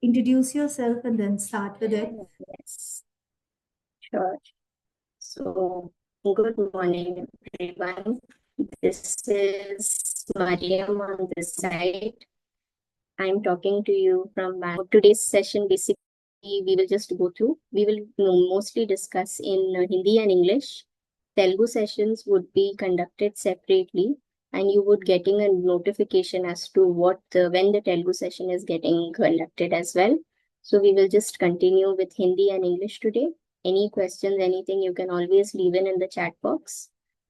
introduce yourself and then start with it. Yes, sure. So, good morning, everyone. This is Mariam on this side. I'm talking to you from Bangalore. Today's session, basically, we will mostly discuss in Hindi and English. Telugu sessions would be conducted separately, and you would getting a notification as to when the Telugu session is getting conducted as well. So we will just continue with Hindi and English today. Any questions, anything, you can always leave in the chat box.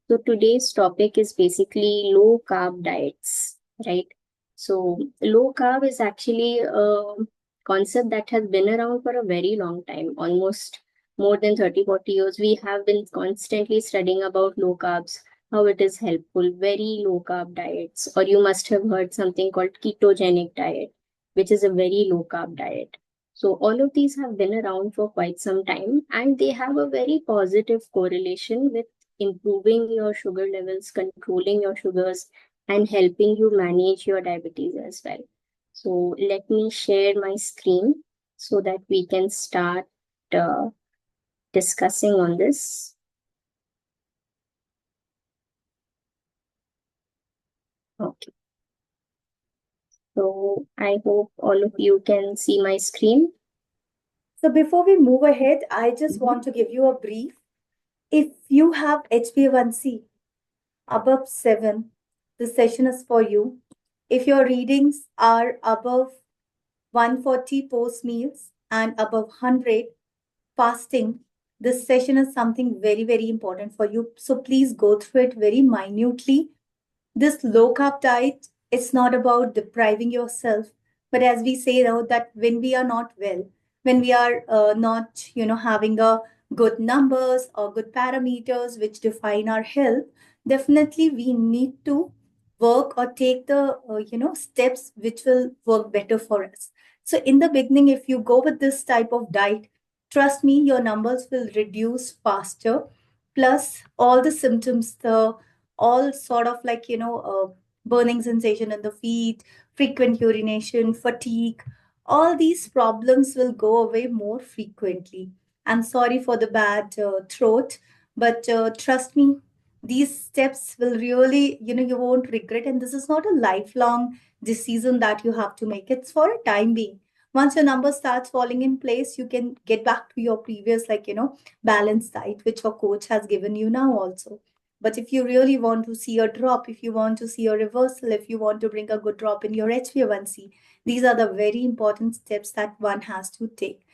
So today's topic is basically low carb diets, right? So low carb is actually a concept that has been around for a very long time, almost more than 30-40 years. We have been constantly studying about low carbs, how it is helpful, very low carb diets, or you must have heard something called ketogenic diet, which is a very low carb diet. So all of these have been around for quite some time, and they have a very positive correlation with improving your sugar levels, controlling your sugars, and helping you manage your diabetes as well. So let me share my screen so that we can start uh, discussing on this. Okay. So I hope all of you can see my screen. So before we move ahead, I just want to give you a brief. If you have HbA1c above 7, the session is for you. If your readings are above 140 post meals and above 100 fasting, this session is something very, very important for you. So please go through it very minutely. This low carb diet, it's not about depriving yourself, but as we say now, that when we are not well, when we are not, having a good numbers or good parameters which define our health, definitely we need to work or take the, steps which will work better for us. So in the beginning, if you go with this type of diet, trust me, your numbers will reduce faster. Plus, all the symptoms, the all sort of like burning sensation in the feet, frequent urination, fatigue, all these problems will go away more frequently. I'm sorry for the bad throat, but trust me, these steps will really, you won't regret. And this is not a lifelong decision that you have to make. It's for a time being. Once your number starts falling in place, you can get back to your previous, balanced diet, which your coach has given you now also. But if you really want to see a drop, if you want to see a reversal, if you want to bring a good drop in your HbA1c, these are the very important steps that one has to take.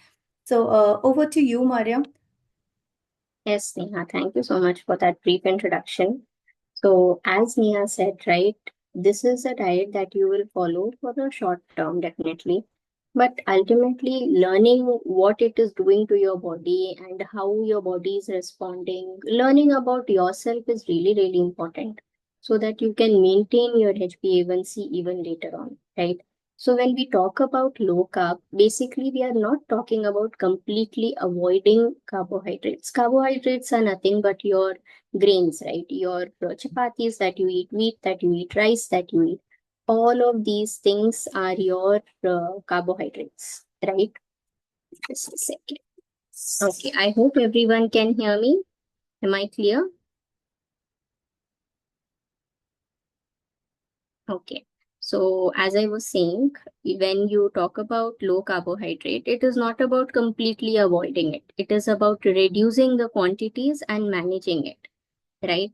So over to you, Mariam. Yes, Neha, thank you so much for that brief introduction. So, as Neha said, right, this is a diet that you will follow for the short term, definitely. But ultimately, learning what it is doing to your body and how your body is responding, learning about yourself is really, really important so that you can maintain your HbA1c even later on, right? So, when we talk about low carb, basically, we are not talking about completely avoiding carbohydrates. Carbohydrates are nothing but your grains, right? Your chapatis that you eat, wheat that you eat, rice that you eat. All of these things are your carbohydrates, right? Just a second. Okay, I hope everyone can hear me. Am I clear? Okay. So, as I was saying, when you talk about low carbohydrate, it is not about completely avoiding it. It is about reducing the quantities and managing it, right?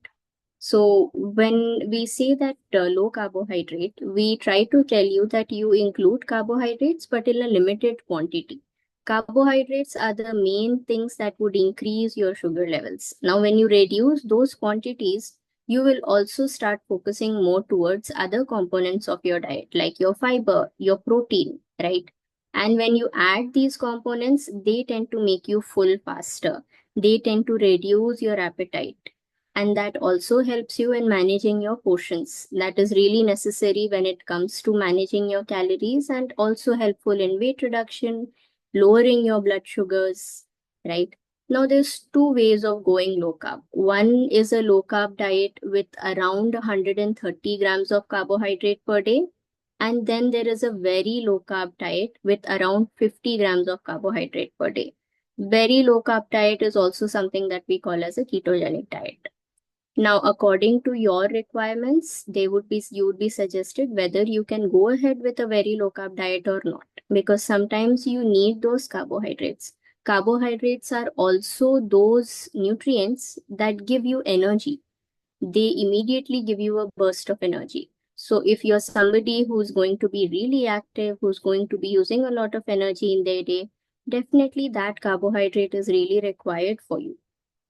So when we say that low carbohydrate, we try to tell you that you include carbohydrates, but in a limited quantity. Carbohydrates are the main things that would increase your sugar levels. Now, when you reduce those quantities, you will also start focusing more towards other components of your diet, like your fiber, your protein, right? And when you add these components, they tend to make you full faster. They tend to reduce your appetite, and that also helps you in managing your portions. That is really necessary when it comes to managing your calories, and also helpful in weight reduction, lowering your blood sugars, right? Now, there's two ways of going low carb. One is a low carb diet with around 130 grams of carbohydrate per day, And then there is a very low carb diet with around 50 grams of carbohydrate per day. Very low carb diet is also something that we call as a ketogenic diet. Now, according to your requirements, you would be suggested whether you can go ahead with a very low carb diet or not, because sometimes you need those carbohydrates. Carbohydrates are also those nutrients that give you energy. They immediately give you a burst of energy. So if you're somebody who's going to be really active, who's going to be using a lot of energy in their day, definitely that carbohydrate is really required for you.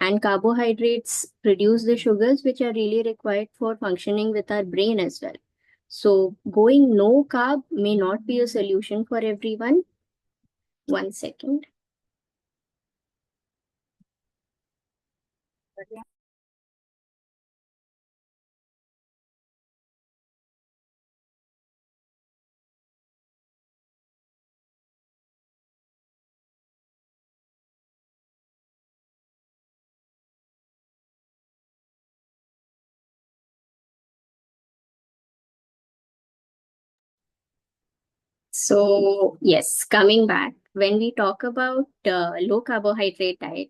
And carbohydrates produce the sugars which are really required for functioning with our brain as well. So going no carb may not be a solution for everyone. One second. So, yes, coming back, when we talk about low carbohydrate diet,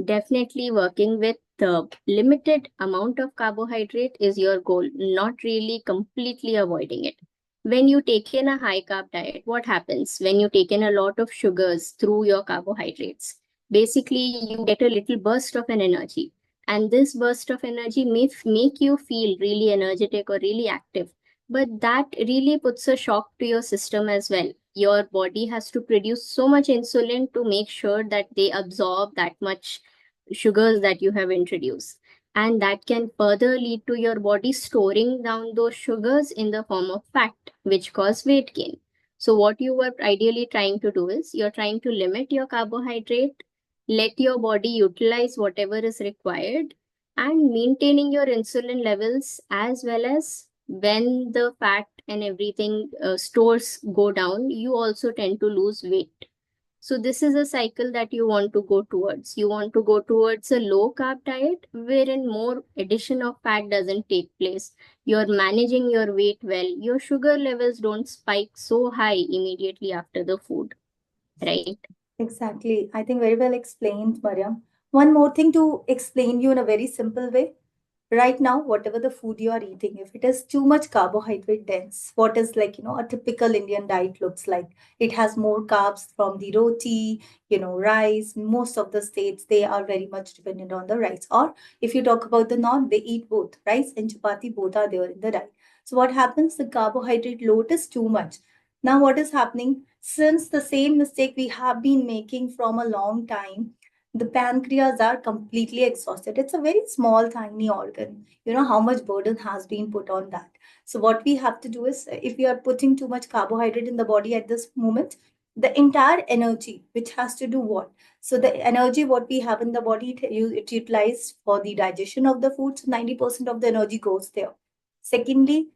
definitely working with the limited amount of carbohydrate is your goal, not really completely avoiding it. When you take in a high carb diet, what happens when you take in a lot of sugars through your carbohydrates? Basically, you get a little burst of an energy, and this burst of energy may make you feel really energetic or really active, but that really puts a shock to your system as well. Your body has to produce so much insulin to make sure that they absorb that much sugars that you have introduced. And that can further lead to your body storing down those sugars in the form of fat, which cause weight gain. So, what you were ideally trying to do is you're trying to limit your carbohydrate, let your body utilize whatever is required, and maintaining your insulin levels, as well as when the fat and everything stores go down, you also tend to lose weight. So this is a cycle that you want to go towards. You want to go towards a low carb diet wherein more addition of fat doesn't take place. You're managing your weight well. Your sugar levels don't spike so high immediately after the food, right? Exactly. I think very well explained, Mariam. One more thing to explain you in a very simple way. Right now, whatever the food you are eating, if it is too much carbohydrate dense, what is like, a typical Indian diet looks like. It has more carbs from the roti, rice. Most of the states, they are very much dependent on the rice. Or if you talk about the north, they eat both rice and chapati, both are there in the diet. So what happens? The carbohydrate load is too much. Now, what is happening? Since the same mistake we have been making from a long time, the pancreas are completely exhausted. It's a very small, tiny organ. You know how much burden has been put on that. So, what we have to do is if we are putting too much carbohydrate in the body at this moment, the entire energy, which has to do what? So, the energy what we have in the body, it utilized for the digestion of the food. So, 90% of the energy goes there. Secondly,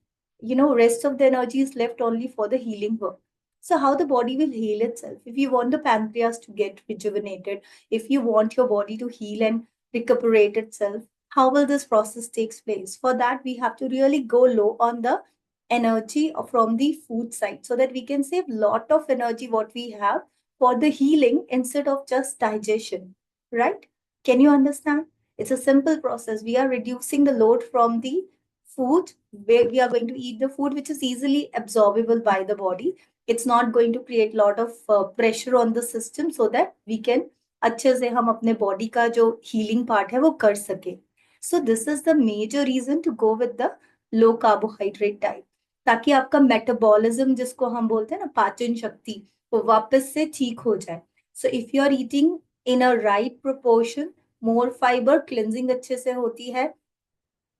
rest of the energy is left only for the healing work. So, how the body will heal itself? If you want the pancreas to get rejuvenated, if you want your body to heal and recuperate itself, how will this process takes place? For that, we have to really go low on the energy from the food side so that we can save lot of energy what we have for the healing instead of just digestion, right? Can you understand? It's a simple process. We are reducing the load from the food where we are going to eat the food which is easily absorbable by the body. It's not going to create lot of pressure on the system so that we can अच्छे से हम अपने body का जो healing part है वो कर सके. So this is the major reason to go with the low carbohydrate diet, ताकि आपका मेटाबॉलिज्म जिसको हम बोलते हैं ना पाचन शक्ति वो वापस से ठीक हो जाए. So if you are eating in a right proportion, more fibre, cleansing अच्छे से होती है,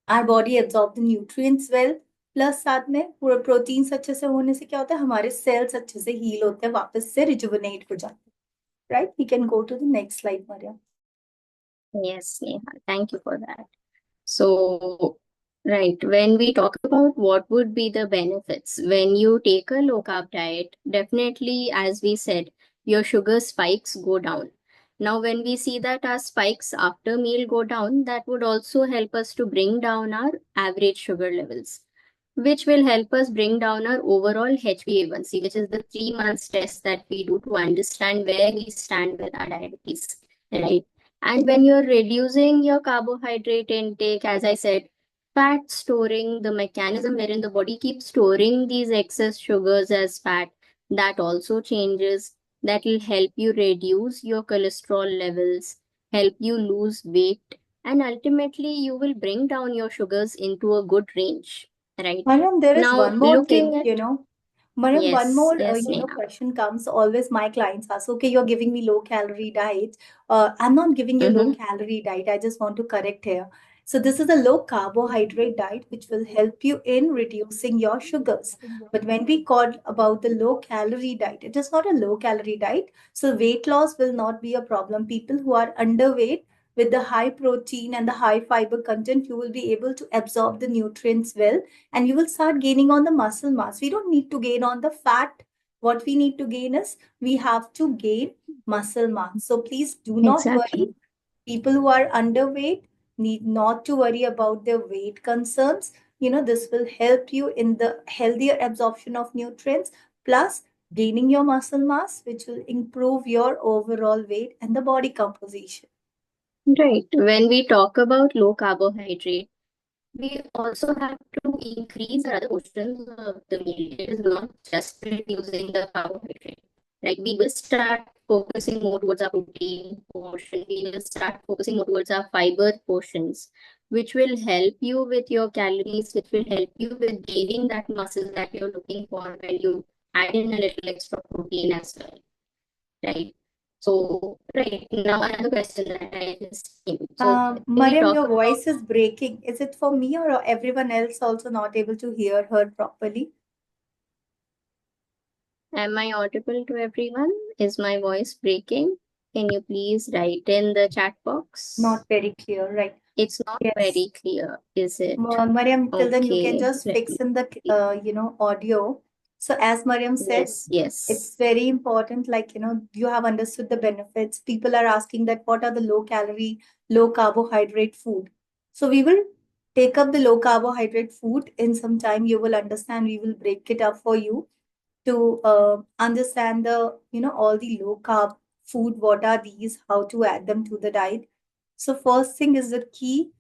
our body absorb the nutrients well, plus साथ में पूरा प्रोटीन्स अच्छे से होने से क्या होता है हमारे सेल्स अच्छे से हील होते हैं, वापस से रिजुवनेट हो जाते हैं. Right? We can go to the next slide, Maria. Yes, Neha. Thank you for that. So, right, when we talk about what would be the benefits when you take a low carb diet, definitely, as we said, your sugar spikes go down. Now, when we see that our spikes after meal go down, that would also help us to bring down our average sugar levels. which will help us bring down our overall HbA1c, which is the 3 months test that we do to understand where we stand with our diabetes, right? And when you're reducing your carbohydrate intake, as I said, fat storing, the mechanism wherein the body keeps storing these excess sugars as fat, that also changes. That will help you reduce your cholesterol levels, help you lose weight, and ultimately you will bring down your sugars into a good range, right? Mariam, there is Now, one more looking thing, at, Mariam, one yes, more, yes, Neha. question comes. Always my clients ask, okay, you're giving me low calorie diet. I'm not giving you low Mm-hmm. calorie diet. I just want to correct here. So this is a low carbohydrate diet, which will help you in reducing your sugars. But when we call about the low calorie diet, it is not a low calorie diet. So weight loss will not be a problem. People who are underweight with the high protein and the high fiber content, you will be able to absorb the nutrients well and you will start gaining on the muscle mass. We don't need to gain on the fat. What we need to gain is we have to gain muscle mass. So please do not worry. Exactly. People who are underweight need not to worry about their weight concerns. This will help you in the healthier absorption of nutrients, plus gaining your muscle mass, which will improve your overall weight and the body composition. Right. When we talk about low carbohydrate, we also have to increase our other portions of the meal. It is not just reducing the carbohydrate. Right? We will start focusing more towards our protein portion. We will start focusing more towards our fiber portions, which will help you with your calories, which will help you with gaining that muscle that you're looking for when you add in a little extra protein as well. Right? So, right now, another question that I just came. So, when we Mariam, talk your about, voice is breaking. Is it for me or everyone else also not able to hear her properly? am I audible to everyone? Is my voice breaking? Can you please write in the chat box? Not very clear, right? It's not Yes. very clear, is it? Mariam, till then you can Okay, just let fix me in the see. audio. So as Mariam said, Yes, yes. it's very important. Like you have understood the benefits. People are asking that what are the low calorie, low carbohydrate food. So we will take up the low carbohydrate food in some time. You will understand. We will break it up for you to understand the all the low carb food. What are these? How to add them to the diet? So first thing is the key,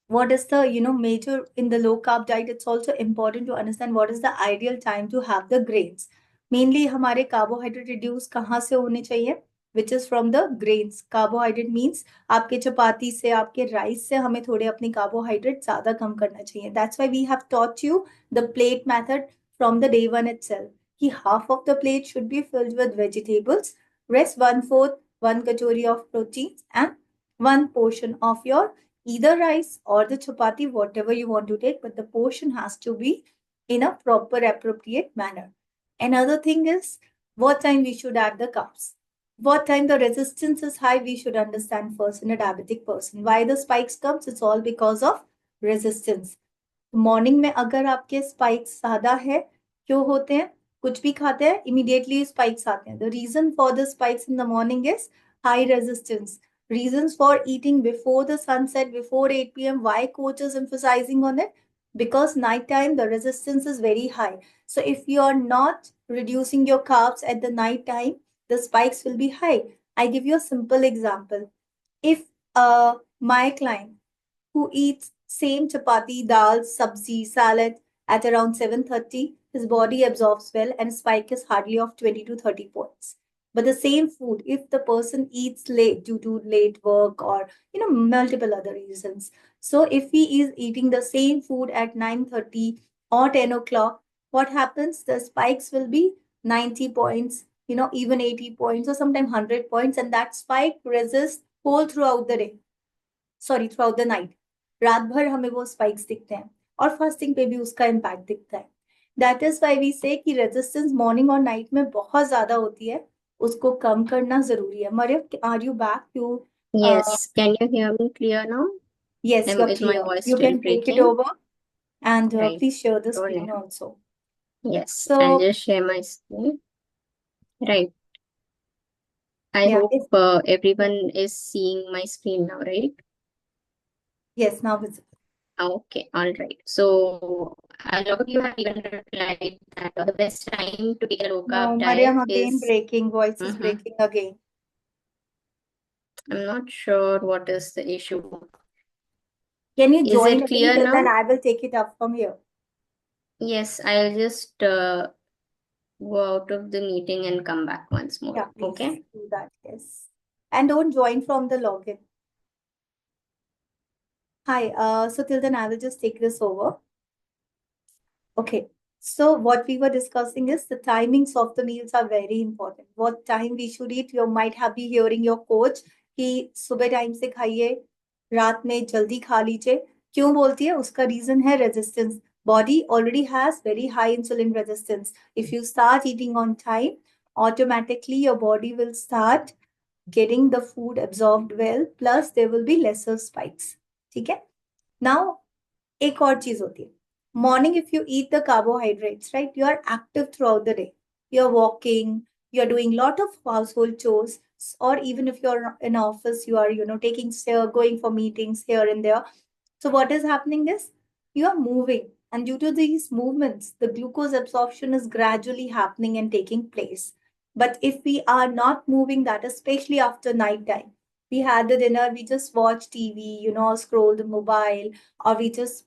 what is the major in the low carb diet. It's also important to understand what is the ideal time to have the grains. Mainly हमारे carbohydrate reduce कहाँ से होने चाहिए, which is from the grains. Carbohydrate means आपके चपाती से, आपके rice से हमें थोड़े अपने carbohydrate ज़्यादा कम करना चाहिए. That's why we have taught you the plate method from the day one itself, कि half of the plate should be filled with vegetables, rest one fourth, one kachori of proteins, and one portion of your either rice or the chapati, whatever you want to take, but the portion has to be in a proper, appropriate manner. Another thing is what time we should add the carbs. What time the resistance is high, we should understand first in a diabetic person. Why the spikes comes? It's all because of resistance. Morning में अगर आपके spikes ज्यादा है, क्यों होते हैं? कुछ भी खाते हैं इमीडिएटली स्पाइक्स आते हैं. The reason for the spikes in the morning is high resistance. Reasons for eating before the sunset, before 8 p.m. Why coach is emphasizing on it? Because nighttime the resistance is very high. So if you are not reducing your carbs at the night time, the spikes will be high. I give you a simple example. If my client who eats same chapati, dal, sabzi, salad at around 7:30, his body absorbs well and spike is hardly of 20 to 30 points. But the same food, if the person eats late due to late work or multiple other reasons. So if he is eating the same food at 9:30 or 10 o'clock, what happens? The spikes will be 90 points, even 80 points or sometimes 100 points, and that spike resists whole throughout the day, sorry through out the night. रात भर हमें वो spikes दिखते हैं और fasting पे भी उसका इम्पैक्ट दिखता है. दैट इज वाई वी से कि रेजिस्टेंस मॉर्निंग और नाइट में बहुत ज्यादा होती है, उसको कम करना जरूरी है. Mariam, are you back? You Yes, can you hear me clear now? Yes, you're Is my clear. voice You still can take it breaking? over and Right. please share the Sure, screen Neha. also. Yes, I'll So just share my screen. Right. I yeah, hope everyone is seeing my screen now, right? yes, now visible. Okay, all right. So a lot of you have even replied that the best time to take a low No, carb Mariam, diet again is. breaking. Voice is Mhm. breaking again. I'm not sure what is the issue. Can you Is join it again? clear Till then, now? I will take it up from here. Yes, I'll just go out of the meeting and come back once more. Yeah, please Okay. do that. Yes. And don't join from the login. Hi. So till then, I will just take this over. Okay. So what we were discussing is the timings of the meals are very important. What time we should eat? You might have been hearing your coach कि सुबह time से खाइए, रात में जल्दी खा लीजिए. क्यों बोलती है? उसका रीजन है resistance. Body already has very high insulin resistance. If you start eating on time, automatically your body will start getting the food absorbed well. Plus there will be lesser spikes. ठीक है? Now एक और चीज होती है. Morning, if you eat the carbohydrates, right, you are active throughout the day. You're walking, you're doing lot of household chores, or even if you're in office, you are, taking, going for meetings here and there. So what is happening is you are moving, and due to these movements, the glucose absorption is gradually happening and taking place. But if we are not moving that, especially after night time, we had the dinner, we just watch TV, scroll the mobile, or we just,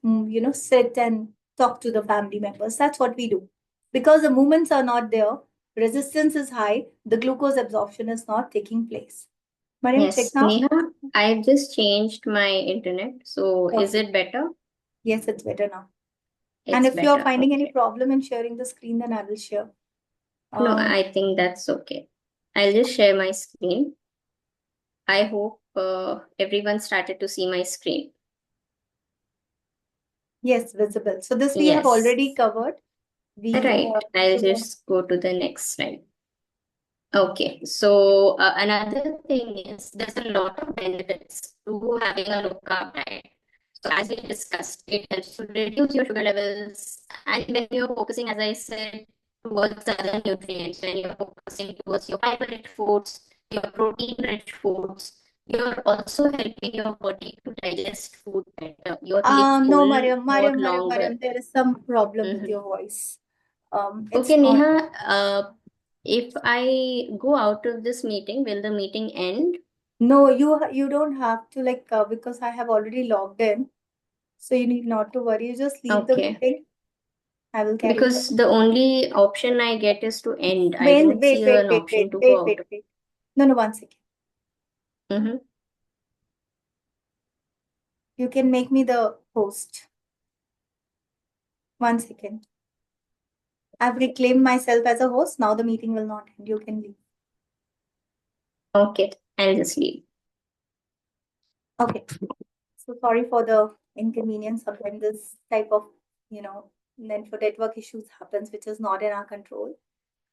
sit and talk to the family members. That's what we do. Because the movements are not there, resistance is high, the glucose absorption is not taking place. Mariam, check Yes, now. Neha, I've just changed my internet. So is Okay. it better? Yes, it's better now. And It's if you're better. finding any Okay. problem in sharing the screen, then I will share. No, Um, I think that's okay. I'll just share my screen. I hope everyone started to see my screen. yes, visible. So this we have Yes. already covered. We Right. I'll just go to the next slide. Okay, so another thing is there's a lot of benefits to having a low carb diet. So as we discussed, it helps to reduce your sugar levels, and when you're focusing, as I said, towards the other nutrients, when you're focusing towards your fiber-rich foods, your protein-rich foods, you're also helping your body to digest food better. You're feeling no, full more Mariam, longer. there is some problem with Mhm. your voice. Okay, It's not. Neha, if I go out of this meeting, will the meeting end? No, you don't have to because I have already logged in, so you need not to worry. You just leave the Okay. meeting. I will carry Because forward. the only option I get is to end. I Wait, don't wait, see wait, an wait, option wait, to wait, go wait, out. wait. No, no, 1 second. Mm-hmm. You can make me the host. 1 second. I've reclaimed myself as a host. Now the meeting will not end. You can leave. Okay, I'll just leave. Okay. So sorry for the inconvenience. Sometimes this type of, then for network issues happens, which is not in our control.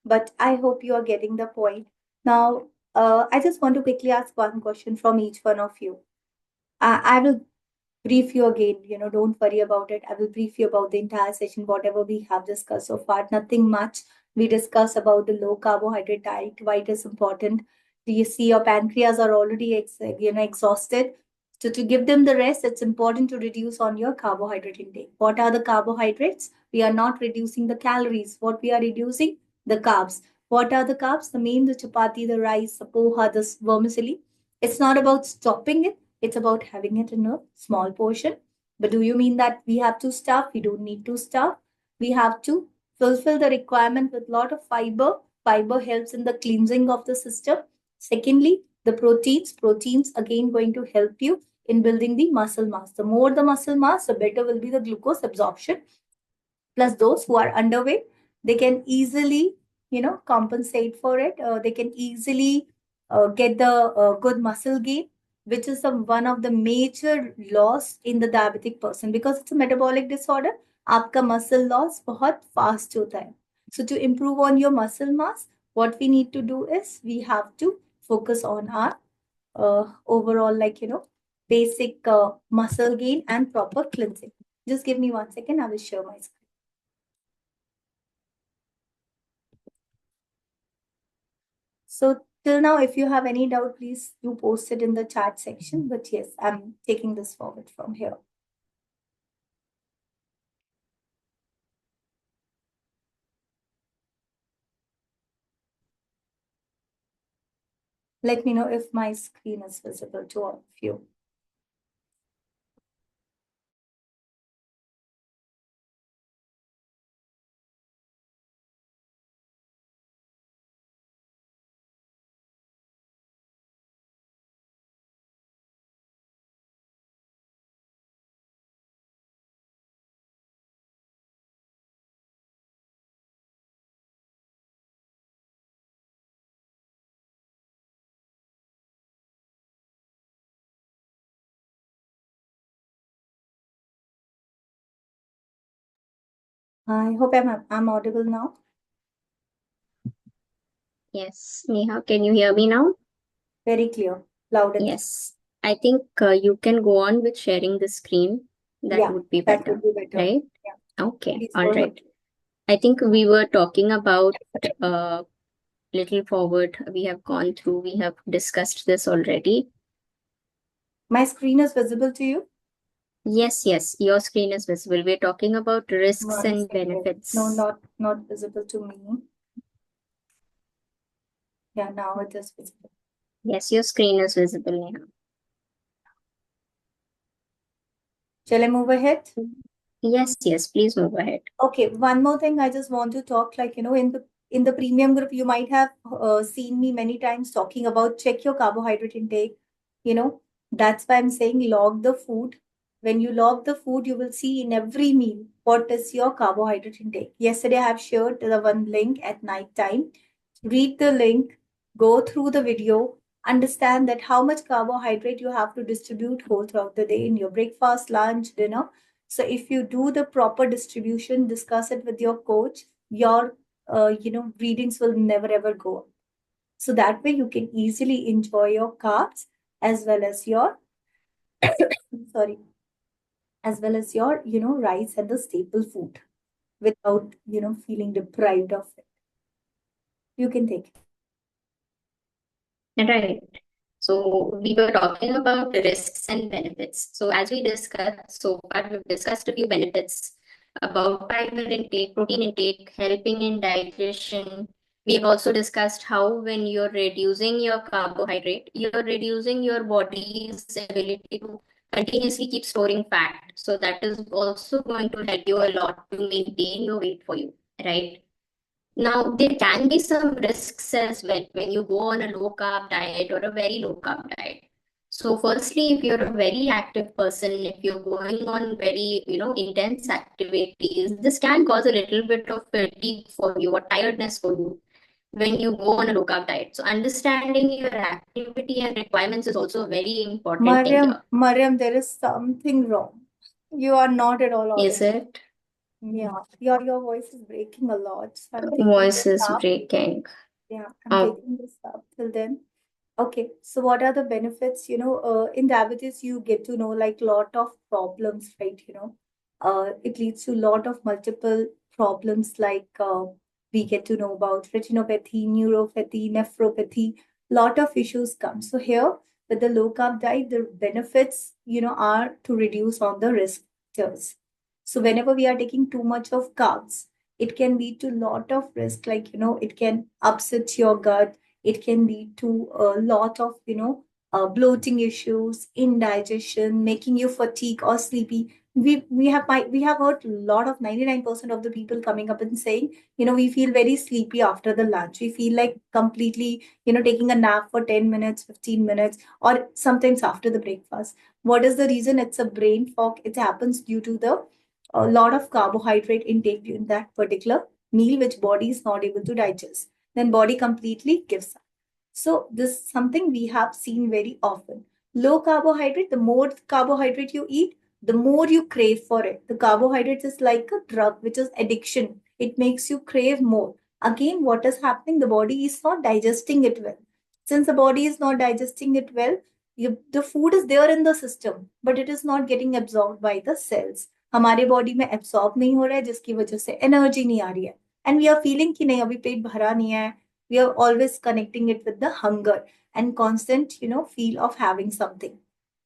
But I hope you are getting the point. Now, I just want to quickly ask one question from each one of you. I will brief you again. Don't worry about it. I will brief you about the entire session, whatever we have discussed so far. Nothing much. We discuss about the low carbohydrate diet, why it is important. Do you see your pancreas are already exhausted? So to give them the rest, it's important to reduce on your carbohydrate intake. What are the carbohydrates? We are not reducing the calories. What we are reducing? The carbs. What are the carbs? The main, the chapati, the rice, the poha, the vermicelli. It's not about stopping it, it's about having it in a small portion. But do you mean that we have to stuff? We don't need to stuff. We have to fulfill the requirement with a lot of fiber. Fiber helps in the cleansing of the system. Secondly, the proteins. Proteins again going to help you in building the muscle mass. The more the muscle mass, the better will be the glucose absorption. Plus those who are underweight, they can easily compensate for it. They can easily get the good muscle gain, which is one of the major loss in the diabetic person, because it's a metabolic disorder. आपका muscle loss बहुत fast होता है. So to improve on your muscle mass, what we need to do is we have to focus on our overall basic muscle gain and proper cleansing. Just give me 1 second. I will share my screen. So till now, if you have any doubt, please do post it in the chat section. But yes, I'm taking this forward from here. Let me know if my screen is visible to all of you. I hope I'm audible now. Yes, Neha, can you hear me now? Very clear, loud and clear. Yes. I think you can go on with sharing the screen. That Yeah, would be that better, would be better. right? Yeah, Okay, please all go ahead. right. I think we were talking about little forward. We have gone through, we have discussed this already. My screen is visible to you? Yes, yes, your screen is visible. We're talking about risks 1 and second. No, benefits. not visible to me. Yeah, now it is visible. Yes, your screen is visible, Neha. Shall I move ahead? Yes, yes, please move ahead. Okay, one more thing I just want to talk, like, in the premium group, you might have seen me many times talking about check your carbohydrate intake. You know, that's why I'm saying log the food. When you log the food, you will see in every meal what is your carbohydrate intake. Yesterday, I have shared the one link at night time. Read the link, go through the video, understand that how much carbohydrate you have to distribute whole throughout the day in your breakfast, lunch, dinner. So if you do the proper distribution, discuss it with your coach, your readings will never ever go up. So that way you can easily enjoy your carbs as well as your sorry, as well as your rice and the staple food without feeling deprived of it. You can take it. Right. So we were talking about risks and benefits. So as we discussed so far, we've discussed a few benefits about fiber intake, protein intake, helping in digestion. We've also discussed how when you're reducing your carbohydrate, you're reducing your body's ability to continuously keep storing fat. So that is also going to help you a lot to maintain your weight for you, right? Now, there can be some risks as well when you go on a low carb diet or a very low carb diet. So, firstly, if you're a very active person, if you're going on very, intense activities, this can cause a little bit of fatigue for you or tiredness for you when you go on a low carb diet. So, understanding your activity and requirements is also a very important thing here. Mariam, there is something wrong. You are not at all Is audible. it? Yeah, your voice is breaking a lot. So I'm taking Voice this is up. breaking. Yeah, I'm Oh, taking this up till then. Okay, so what are the benefits? In diabetes, you get to know like lot of problems, right? It leads to lot of multiple problems like we get to know about retinopathy, neuropathy, nephropathy, lot of issues come. So here with the low carb diet, the benefits, are to reduce on the risk factors. So whenever we are taking too much of carbs, it can lead to lot of risk, like, it can upset your gut, it can lead to a lot of bloating issues, indigestion, making you fatigue or sleepy. We have heard a lot of 99% of the people coming up and saying, we feel very sleepy after the lunch, we feel like completely taking a nap for 10 minutes, 15 minutes, or sometimes after the breakfast. What is the reason? It's a brain fog. It happens due to the a lot of carbohydrate intake in that particular meal, which body is not able to digest. Then body completely gives up. So this is something we have seen very often. Low carbohydrate, the more carbohydrate you eat, the more you crave for it. The carbohydrates is like a drug, which is addiction. It makes you crave more. Again, what is happening? The body is not digesting it well. Since the body is not digesting it well, the food is there in the system, but it is not getting absorbed by the cells. हमारे body में absorb नहीं हो रहा है, जिसकी वजह से energy नहीं आ रही है, एंड वी आर फीलिंग कि नहीं अभी पेट भरा नहीं है. We are always connecting it with the hunger and constant feel of having something.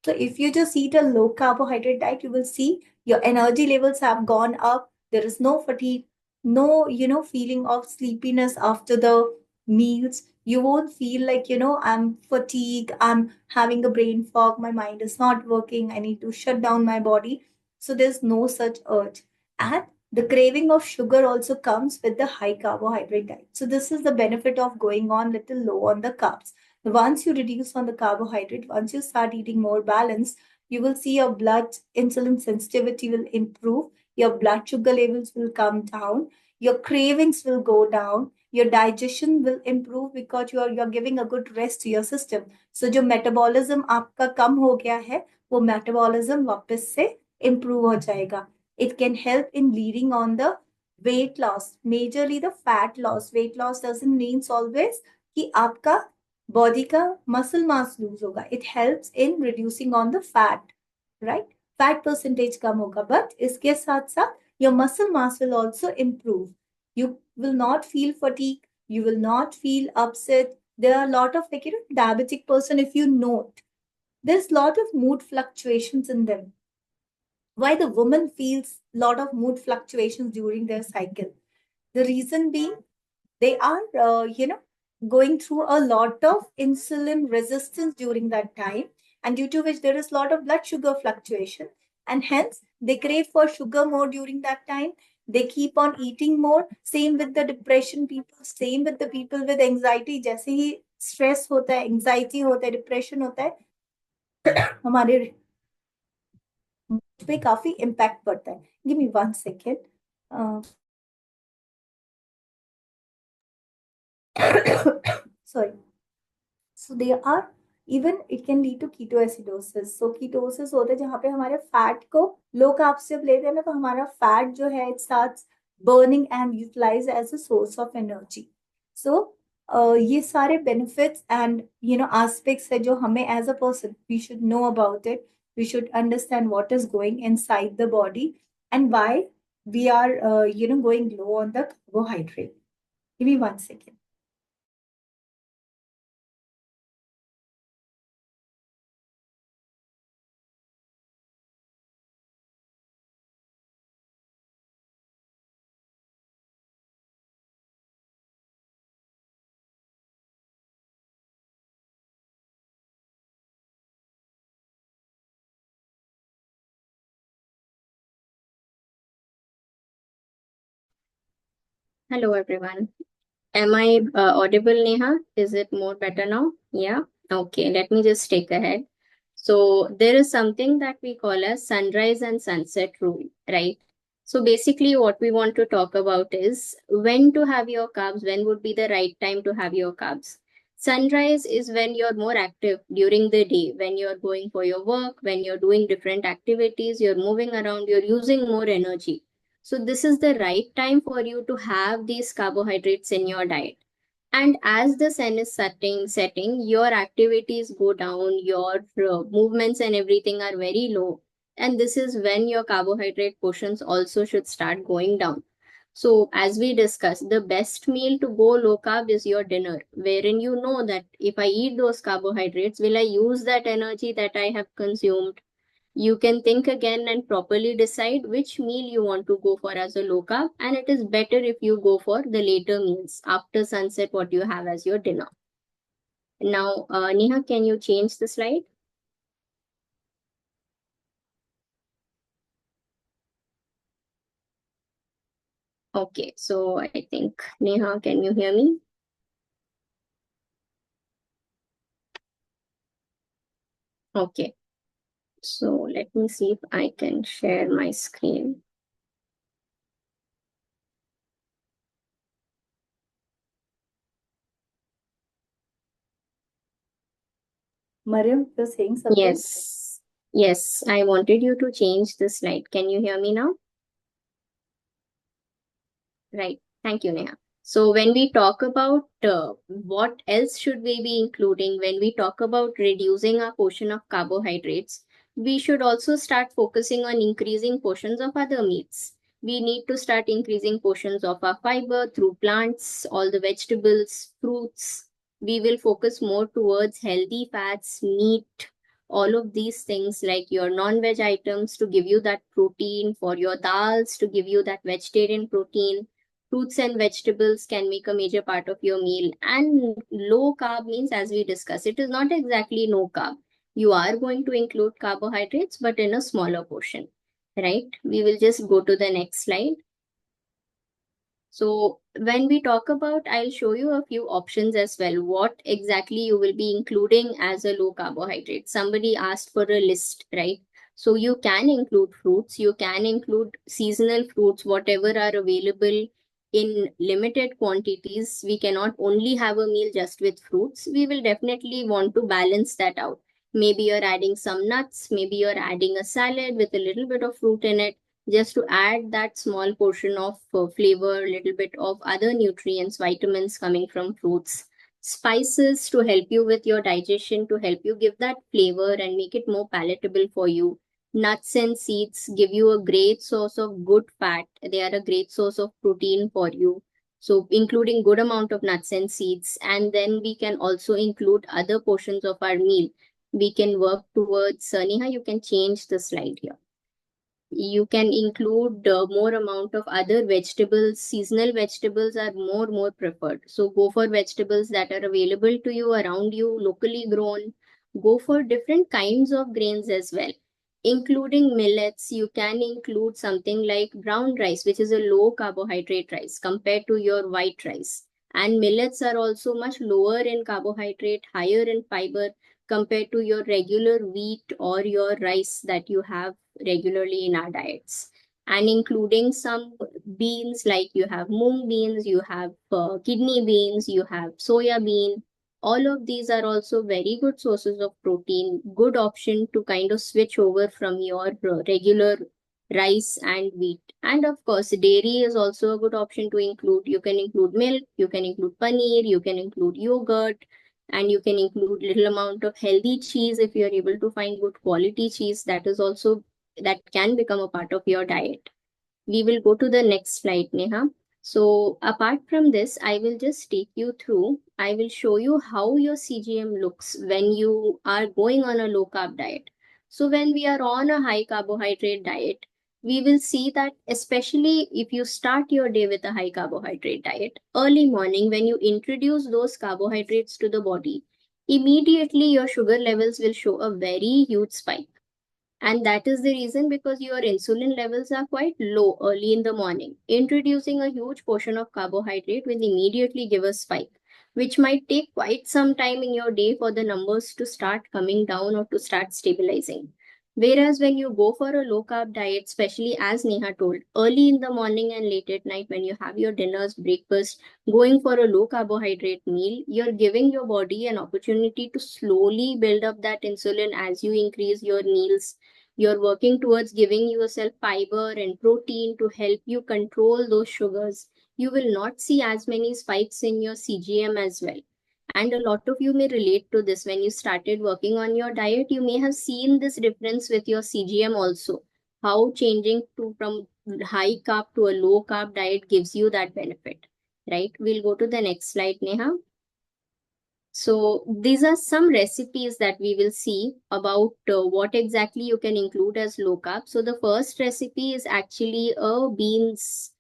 So if you just eat a low carbohydrate diet, you will see your energy levels have gone up. There is no fatigue, no feeling of sleepiness after the meals. You won't feel like, I'm fatigued, I'm having a brain fog, my mind is not working, I need to shut down my body. So there's no such urge. And the craving of sugar also comes with the high carbohydrate diet. So this is the benefit of going on little low on the carbs. Once you reduce on the carbohydrate, once you start eating more balanced, you will see your blood insulin sensitivity will improve, your blood sugar levels will come down, your cravings will go down, your digestion will improve because you're giving a good rest to your system. So जो metabolism आपका कम हो गया है, वो metabolism वापस से improve हो जाएगा. It can help in leading on the weight loss, majorly the fat loss. Weight loss doesn't mean always कि आपका body का muscle mass lose होगा. It helps in reducing on the fat, right? Fat percentage कम होगा, but इसके साथ साथ your muscle mass will also improve. You will not feel fatigue, you will not feel upset. There are a lot of, like, diabetic person, if you note, there's a lot of mood fluctuations in them. Why the woman feels a lot of mood fluctuations during their cycle? The reason being, they are going through a lot of insulin resistance during that time, and due to which there is a lot of blood sugar fluctuation, and hence they crave for sugar more during that time. They keep on eating more. Same with the depression people, same with the people with anxiety. जैसे ही stress होता है, anxiety होता है, depression होता है, हमारे पे काफी इम्पैक्ट पड़ता है. Give me 1 second. Sorry. So they are, even it can lead to ketoacidosis. So ketosis होता है जहाँ पे हमारे फैट को लो कार्ब से अब लेते हैं ना, तो हमारा फैट जो है it starts burning and utilize as a source of energy. So ये सारे benefits and aspects है जो हमें as a person we should know about it. We should understand what is going inside the body and why we are going low on the carbohydrate. Give me 1 second. Hello, everyone. Am I audible, Neha? Is it more better now? Yeah. Okay, let me just take ahead. So there is something that we call as sunrise and sunset rule, right? So basically what we want to talk about is when to have your carbs, when would be the right time to have your carbs. Sunrise is when you're more active during the day, when you're going for your work, when you're doing different activities, you're moving around, you're using more energy. So this is the right time for you to have these carbohydrates in your diet. And as the sun is setting, your activities go down, your movements and everything are very low. And this is when your carbohydrate portions also should start going down. So, as we discussed, the best meal to go low carb is your dinner, wherein you know that if I eat those carbohydrates, will I use that energy that I have consumed? You can think again and properly decide which meal you want to go for as a low carb, and it is better if you go for the later meals after sunset, what you have as your dinner. Now, Neha, can you change the slide? Okay, so I think, Neha, can you hear me? Okay, so let me see if I can share my screen. Mariam, you're saying something? Yes, I wanted you to change the slide. Can you hear me now? Right. Thank you, Neha. So when we talk about what else should we be including when we talk about reducing our portion of carbohydrates, we should also start focusing on increasing portions of other meats. We need to start increasing portions of our fiber through plants, all the vegetables, fruits. We will focus more towards healthy fats, meat, all of these things like your non-veg items to give you that protein, for your dals to give you that vegetarian protein, Fruits and vegetables can make a major part of your meal. And low carb means, as we discussed, it is not exactly no carb. You are going to include carbohydrates, but in a smaller portion, right? We will just go to the next slide. So when we talk about, I'll show you a few options as well. What exactly you will be including as a low carbohydrate. Somebody asked for a list, right? So you can include fruits, you can include seasonal fruits, whatever are available in limited quantities. We cannot only have a meal just with fruits. We will definitely want to balance that out. Maybe you're adding some nuts, maybe you're adding a salad with a little bit of fruit in it, just to add that small portion of flavor, little bit of other nutrients, vitamins coming from fruits, spices to help you with your digestion, to help you give that flavor and make it more palatable for you. Nuts and seeds give you a great source of good fat. They are a great source of protein for you. So including good amount of nuts and seeds. And then we can also include other portions of our meal. We can work towards, Neha, you can change the slide here. You can include more amount of other vegetables. Seasonal vegetables are more preferred, so go for vegetables that are available to you, around you, locally grown. Go for different kinds of grains as well, including millets. You can include something like brown rice, which is a low carbohydrate rice compared to your white rice. And millets are also much lower in carbohydrate, higher in fiber compared to your regular wheat or your rice that you have regularly in our diets. And including some beans, like you have mung beans, you have kidney beans, you have soya bean. All of these are also very good sources of protein, good option to kind of switch over from your regular rice and wheat. And of course, dairy is also a good option to include. You can include milk, you can include paneer, you can include yogurt, and you can include little amount of healthy cheese. If you are able to find good quality cheese, that is also, that can become a part of your diet. We will go to the next slide, Neha. So apart from this, I will just take you through, I will show you how your CGM looks when you are going on a low carb diet. So when we are on a high carbohydrate diet, we will see that, especially if you start your day with a high carbohydrate diet, early morning, when you introduce those carbohydrates to the body, immediately your sugar levels will show a very huge spike. And that is the reason, because your insulin levels are quite low early in the morning. Introducing a huge portion of carbohydrate will immediately give a spike, which might take quite some time in your day for the numbers to start coming down or to start stabilizing. Whereas when you go for a low carb diet, especially as Neha told, early in the morning and late at night, when you have your dinners, breakfast, going for a low carbohydrate meal, you're giving your body an opportunity to slowly build up that insulin as you increase your meals. You're working towards giving yourself fiber and protein to help you control those sugars. You will not see as many spikes in your CGM as well. And a lot of you may relate to this. When you started working on your diet, you may have seen this difference with your CGM also. How changing to from high carb to a low carb diet gives you that benefit, right? We'll go to the next slide, Neha. So these are some recipes that we will see about what exactly you can include as low carb. So the first recipe is actually a beans,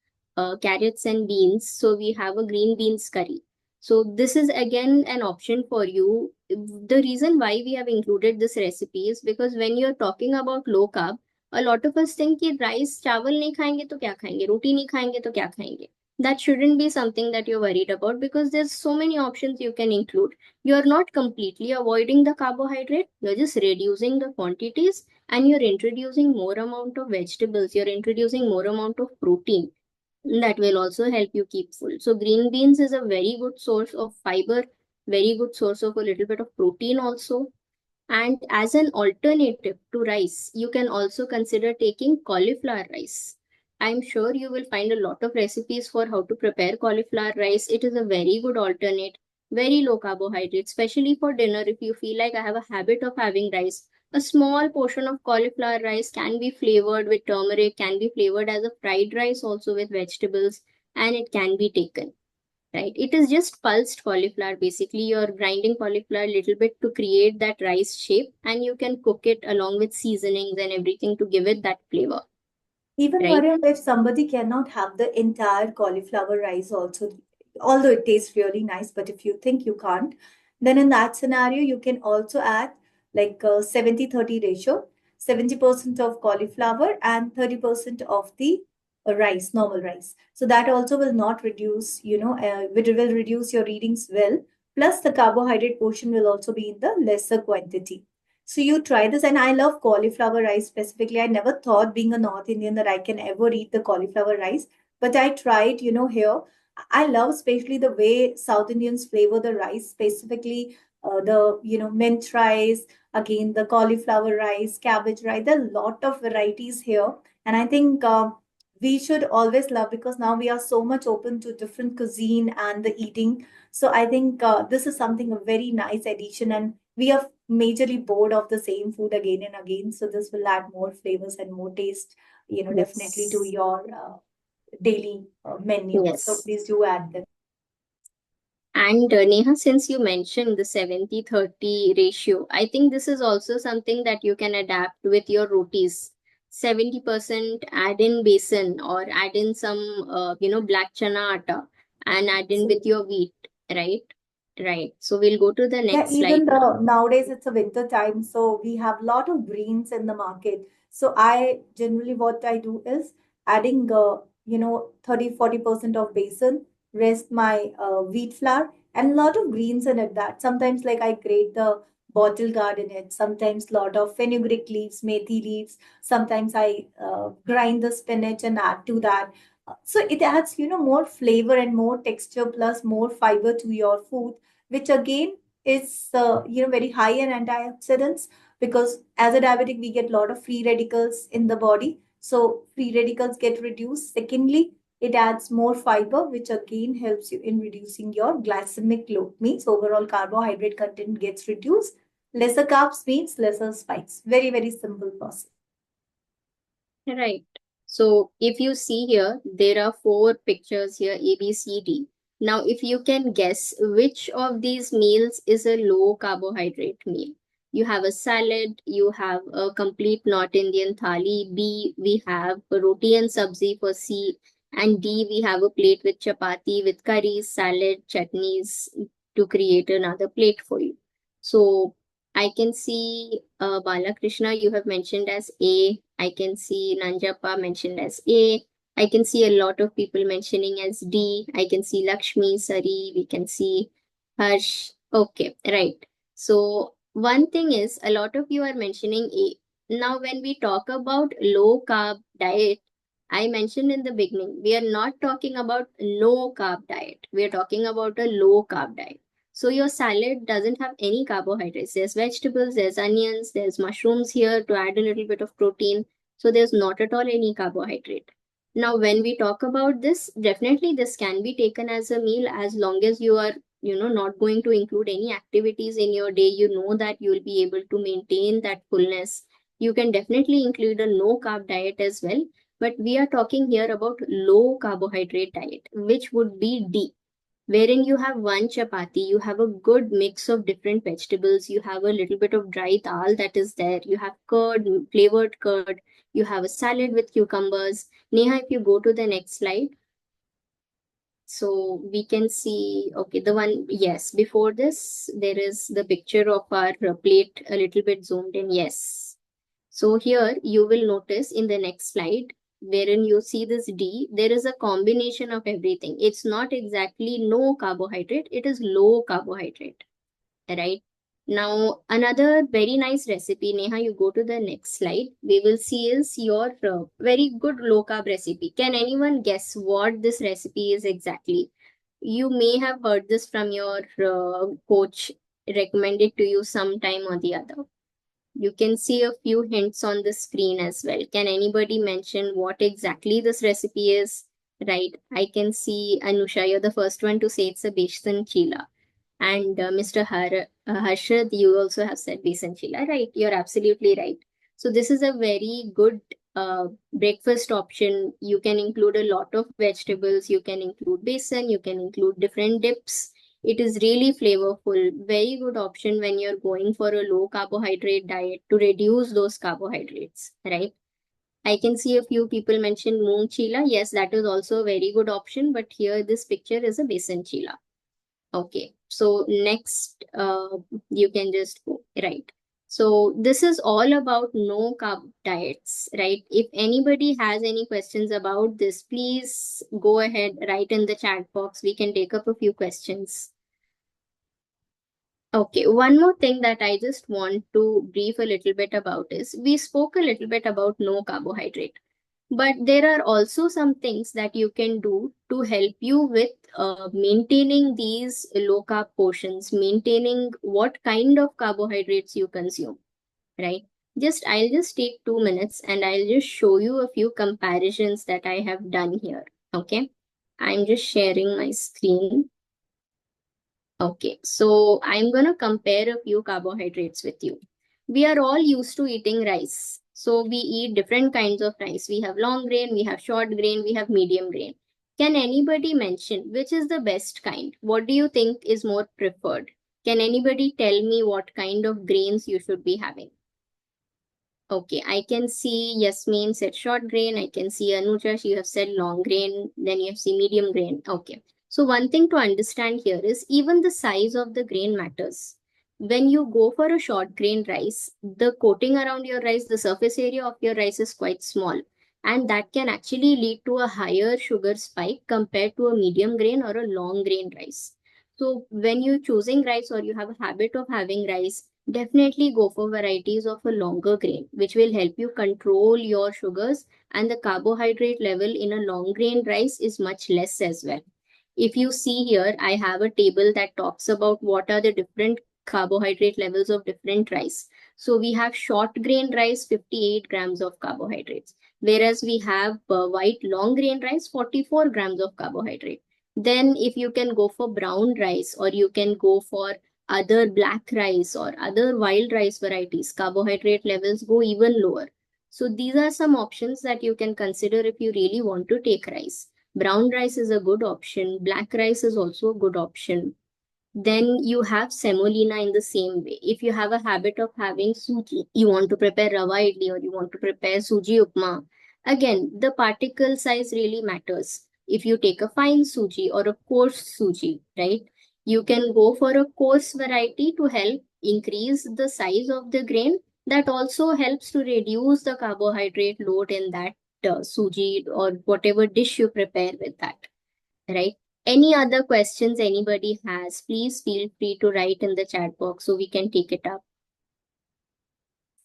carrots and beans. So we have a green beans curry. So this is again an option for you. The reason why we have included this recipe is because when you're talking about low carb, a lot of us think कि rice चावल नहीं खाएंगे तो क्या खाएंगे, रोटी नहीं खाएंगे तो क्या खाएंगे. That shouldn't be something that you're worried about, because there's so many options you can include. You're not completely avoiding the carbohydrate, you're just reducing the quantities, and you're introducing more amount of vegetables, you're introducing more amount of protein. That will also help you keep full. So green beans is a very good source of fiber, very good source of a little bit of protein also. And as an alternative to rice, you can also consider taking cauliflower rice. I'm sure you will find a lot of recipes for how to prepare cauliflower rice. It is a very good alternate, very low carbohydrate, especially for dinner. If you feel like I have a habit of having rice, a small portion of cauliflower rice can be flavored with turmeric, can be flavored as a fried rice also with vegetables, and it can be taken, right? It is just pulsed cauliflower. Basically, you're grinding cauliflower a little bit to create that rice shape, and you can cook it along with seasonings and everything to give it that flavor. Even right? Mariam, if somebody cannot have the entire cauliflower rice also, although it tastes really nice, but if you think you can't, then in that scenario, you can also add like a 70-30 ratio, 70% of cauliflower and 30% of the rice, normal rice. So that also will not reduce, it will reduce your readings well. Plus the carbohydrate portion will also be in the lesser quantity. So you try this, and I love cauliflower rice specifically. I never thought, being a North Indian, that I can ever eat the cauliflower rice, but I tried, here. I love especially the way South Indians flavor the rice, specifically the mint rice, again the cauliflower rice, cabbage rice. There are a lot of varieties here, and I think we should always love, because now we are so much open to different cuisine and the eating. So I think this is something a very nice addition, and we are majorly bored of the same food again and again. So this will add more flavors and more taste, definitely to Yes. your daily menu. So Yes. please do add them. And Neha, since you mentioned the 70-30 ratio, I think this is also something that you can adapt with your rotis. 70% add in besan or add in some, black chana atta and add in with Absolutely. your wheat, right? Right. So we'll go to the Yeah, next slide even now. the nowadays it's a winter time, so we have a lot of greens in the market. So I generally, what I do is adding 30-40% of basin, rest my wheat flour, and a lot of greens in it. That sometimes, like, I grate the bottle gourd in it. Sometimes lot of fenugreek leaves, methi leaves. Sometimes I grind the spinach and add to that. So it adds more flavor and more texture, plus more fiber to your food, which again is very high in antioxidants, because as a diabetic we get a lot of free radicals in the body. So free radicals get reduced. Secondly, it adds more fiber, which again helps you in reducing your glycemic load, means overall carbohydrate content gets reduced. Lesser carbs means lesser spikes. Very, very simple process. Right. So if you see here, there are four pictures here, A, B, C, D. Now, if you can guess which of these meals is a low carbohydrate meal. You have a salad, you have a complete North Indian thali. B, we have a roti and sabzi for C. And D, we have a plate with chapati, with curries, salad, chutneys to create another plate for you. So I can see Balakrishna, you have mentioned as A. I can see Nanjappa mentioned as A. I can see a lot of people mentioning as D. I can see Lakshmi, Sari, we can see Harsh. Okay, right. So, one thing is, a lot of you are mentioning A. Now, when we talk about low carb diet, I mentioned in the beginning, we are not talking about no carb diet. We are talking about a low carb diet. So your salad doesn't have any carbohydrates. There's vegetables, there's onions, there's mushrooms here to add a little bit of protein. So there's not at all any carbohydrate. Now, when we talk about this, definitely this can be taken as a meal as long as you are, not going to include any activities in your day. You know that you'll be able to maintain that fullness. You can definitely include a no carb diet as well. But we are talking here about low carbohydrate diet, which would be D, wherein you have one chapati, you have a good mix of different vegetables, you have a little bit of dry dal that is there, you have curd, flavored curd, you have a salad with cucumbers. Neha, if you go to the next slide, so we can see, okay, the one, yes, before this, there is the picture of our plate a little bit zoomed in, yes. So here you will notice in the next slide, wherein you see this D, there is a combination of everything. It's not exactly no carbohydrate, it is low carbohydrate, right? Now, another very nice recipe, Neha, you go to the next slide, we will see is your very good low carb recipe. Can anyone guess what this recipe is exactly? You may have heard this from your coach, recommended to you sometime or the other. You can see a few hints on the screen as well. Can anybody mention what exactly this recipe is? Right. I can see Anusha, you're the first one to say it's a besan chila. And Mr. Harshad, you also have said besan chila. Right. You're absolutely right. So this is a very good breakfast option. You can include a lot of vegetables. You can include besan. You can include different dips. It is really flavorful. Very good option when you're going for a low carbohydrate diet to reduce those carbohydrates, right? I can see a few people mention moong chila. Yes, that is also a very good option, but here this picture is a besan chila. Okay, so next, you can just go, right. So this is all about no carb diets, right? If anybody has any questions about this, please go ahead, write in the chat box. We can take up a few questions. Okay, one more thing that I just want to brief a little bit about is we spoke a little bit about no carbohydrate. But there are also some things that you can do to help you with maintaining these low carb portions, maintaining what kind of carbohydrates you consume, right? I'll just take 2 minutes and I'll just show you a few comparisons that I have done here. Okay. I'm just sharing my screen. Okay, so I'm going to compare a few carbohydrates with you. We are all used to eating rice. So we eat different kinds of rice. We have long grain, we have short grain, we have medium grain. Can anybody mention which is the best kind? What do you think is more preferred? Can anybody tell me what kind of grains you should be having? Okay, I can see Yasmin said short grain. I can see Anuja, you have said long grain. Then you have see medium grain. Okay. So one thing to understand here is even the size of the grain matters. When you go for a short grain rice, the coating around your rice, the surface area of your rice is quite small. And that can actually lead to a higher sugar spike compared to a medium grain or a long grain rice. So when you're choosing rice or you have a habit of having rice, definitely go for varieties of a longer grain, which will help you control your sugars, and the carbohydrate level in a long grain rice is much less as well. If you see here, I have a table that talks about what are the different carbohydrate levels of different rice. So we have short grain rice, 58 grams of carbohydrates, whereas we have white long grain rice, 44 grams of carbohydrate. Then if you can go for brown rice or you can go for other black rice or other wild rice varieties, carbohydrate levels go even lower. So these are some options that you can consider if you really want to take rice. Brown rice is a good option. Black rice is also a good option. Then you have semolina in the same way. If you have a habit of having suji, you want to prepare rava idli or you want to prepare suji upma, again, the particle size really matters. If you take a fine suji or a coarse suji, right, you can go for a coarse variety to help increase the size of the grain. That also helps to reduce the carbohydrate load in that suji or whatever dish you prepare with that, right? Any other questions anybody has, please feel free to write in the chat box so we can take it up.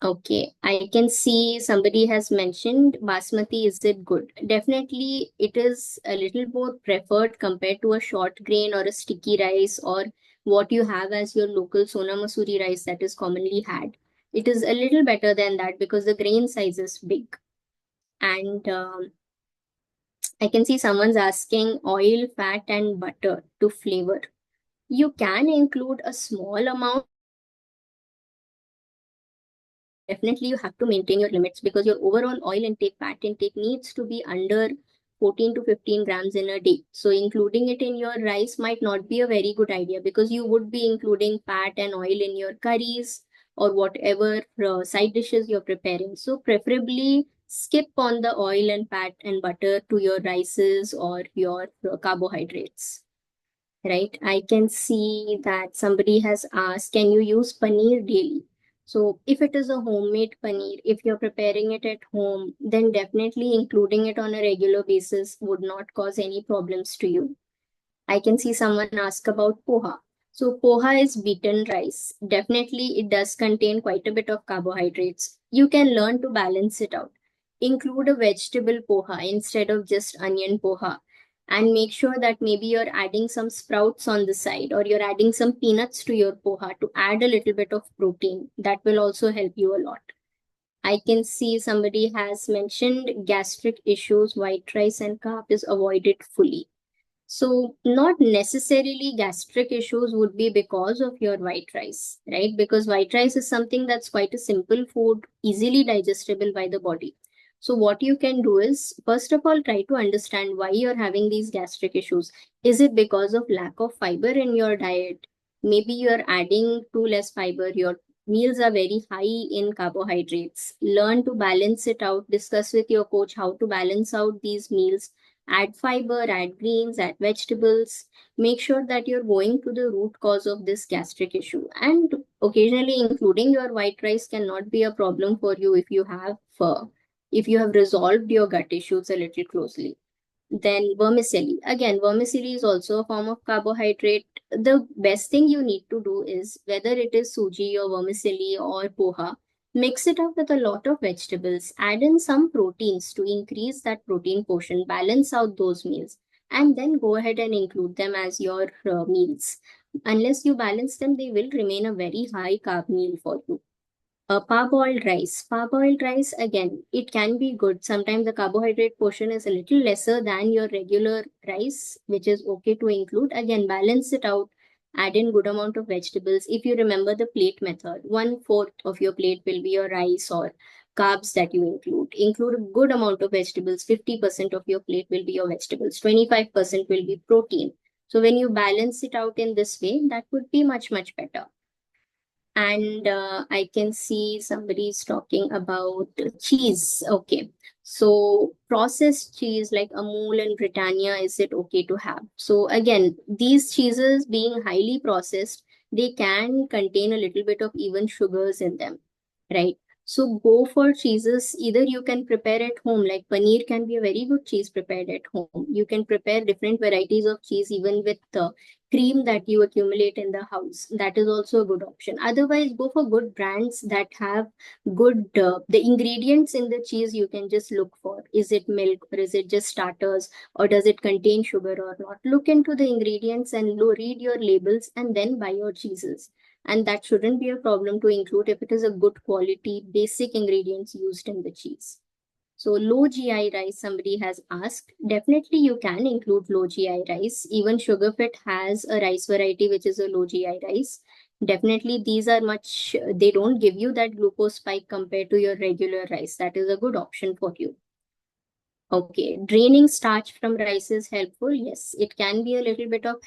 Okay, I can see somebody has mentioned basmati. Is it good? Definitely, it is a little more preferred compared to a short grain or a sticky rice or what you have as your local Sona Masuri rice that is commonly had. It is a little better than that because the grain size is big. And I can see someone's asking oil, fat, and butter to flavor. You can include a small amount. Definitely, you have to maintain your limits because your overall oil intake, fat intake needs to be under 14 to 15 grams in a day. So, including it in your rice might not be a very good idea because you would be including fat and oil in your curries or whatever side dishes you're preparing. So, preferably skip on the oil and fat and butter to your rices or your carbohydrates. Right? I can see that somebody has asked, can you use paneer daily? So if it is a homemade paneer, if you're preparing it at home, then definitely including it on a regular basis would not cause any problems to you. I can see someone ask about poha. So poha is beaten rice. Definitely it does contain quite a bit of carbohydrates. You can learn to balance it out. Include a vegetable poha instead of just onion poha. And make sure that maybe you're adding some sprouts on the side or you're adding some peanuts to your poha to add a little bit of protein. That will also help you a lot. I can see somebody has mentioned gastric issues, white rice and carb is avoided fully. So not necessarily gastric issues would be because of your white rice, right? Because white rice is something that's quite a simple food, easily digestible by the body. So what you can do is, first of all, try to understand why you're having these gastric issues. Is it because of lack of fiber in your diet? Maybe you're adding too less fiber, you're meals are very high in carbohydrates. Learn to balance it out. Discuss with your coach how to balance out these meals. Add fiber, add greens, add vegetables. Make sure that you're going to the root cause of this gastric issue. And occasionally, including your white rice cannot be a problem for you if you have resolved your gut issues a little closely. Then vermicelli. Again, vermicelli is also a form of carbohydrate. The best thing you need to do is whether it is suji or vermicelli or poha, mix it up with a lot of vegetables, add in some proteins to increase that protein portion, balance out those meals, and then go ahead and include them as your meals. Unless you balance them, they will remain a very high carb meal for you. Parboiled rice. Parboiled rice, again, it can be good. Sometimes the carbohydrate portion is a little lesser than your regular rice, which is okay to include. Again, balance it out. Add in good amount of vegetables. If you remember the plate method, 1/4 of your plate will be your rice or carbs that you include. Include a good amount of vegetables. 50% of your plate will be your vegetables. 25% will be protein. So when you balance it out in this way, that would be much, much better. And I can see somebody's talking about cheese. Okay. So processed cheese like Amul and Britannia, is it okay to have? So again, these cheeses being highly processed, they can contain a little bit of even sugars in them, right? So go for cheeses. Either you can prepare at home, like paneer can be a very good cheese prepared at home. You can prepare different varieties of cheese even with cream that you accumulate in the house. That is also a good option. Otherwise, go for good brands that have good the ingredients in the cheese. You can just look for, is it milk or is it just starters, or does it contain sugar or not? Look into the ingredients and read your labels and then buy your cheeses. And that shouldn't be a problem to include if it is a good quality basic ingredients used in the cheese. So low GI rice, somebody has asked. Definitely you can include low GI rice. Even Sugarfit has a rice variety which is a low GI rice. Definitely these are they don't give you that glucose spike compared to your regular rice. That is a good option for you. Okay, draining starch from rice is helpful. Yes, it can be a little bit of